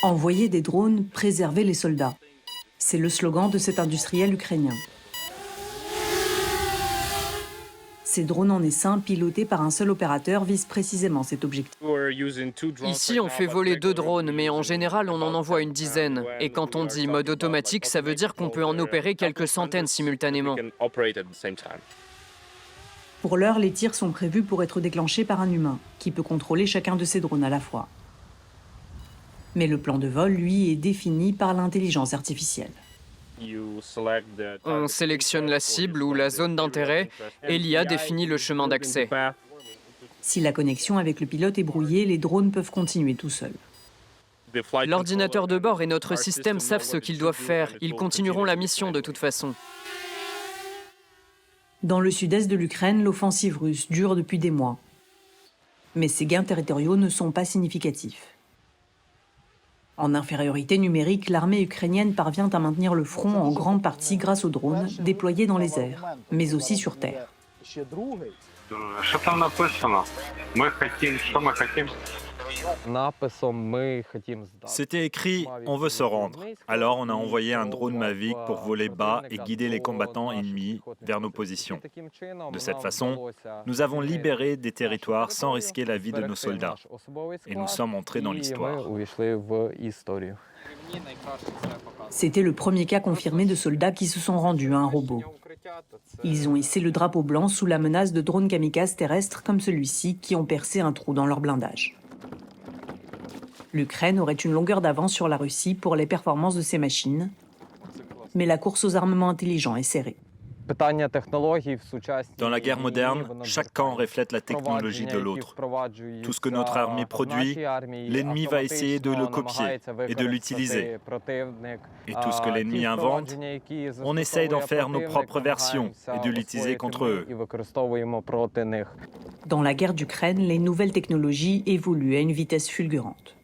Envoyer des drones, préserver les soldats. C'est le slogan de cet industriel ukrainien. Ces drones en essaim, pilotés par un seul opérateur, visent précisément cet objectif. Ici, on fait voler 2 drones, mais en général, on en envoie une dizaine. Et quand on dit mode automatique, ça veut dire qu'on peut en opérer quelques centaines simultanément. Pour l'heure, les tirs sont prévus pour être déclenchés par un humain, qui peut contrôler chacun de ces drones à la fois. Mais le plan de vol, lui, est défini par l'intelligence artificielle. On sélectionne la cible ou la zone d'intérêt et l'IA définit le chemin d'accès. Si la connexion avec le pilote est brouillée, les drones peuvent continuer tout seuls. L'ordinateur de bord et notre système savent ce qu'ils doivent faire. Ils continueront la mission de toute façon. Dans le sud-est de l'Ukraine, l'offensive russe dure depuis des mois. Mais ces gains territoriaux ne sont pas significatifs. En infériorité numérique, l'armée ukrainienne parvient à maintenir le front en grande partie grâce aux drones déployés dans les airs, mais aussi sur terre. C'était écrit « On veut se rendre ». Alors on a envoyé un drone Mavic pour voler bas et guider les combattants ennemis vers nos positions. De cette façon, nous avons libéré des territoires sans risquer la vie de nos soldats. Et nous sommes entrés dans l'histoire. C'était le premier cas confirmé de soldats qui se sont rendus à un robot. Ils ont hissé le drapeau blanc sous la menace de drones kamikazes terrestres comme celui-ci qui ont percé un trou dans leur blindage. L'Ukraine aurait une longueur d'avance sur la Russie pour les performances de ses machines, mais la course aux armements intelligents est serrée. Dans la guerre moderne, chaque camp reflète la technologie de l'autre. Tout ce que notre armée produit, l'ennemi va essayer de le copier et de l'utiliser. Et tout ce que l'ennemi invente, on essaye d'en faire nos propres versions et de l'utiliser contre eux. Dans la guerre d'Ukraine, les nouvelles technologies évoluent à une vitesse fulgurante.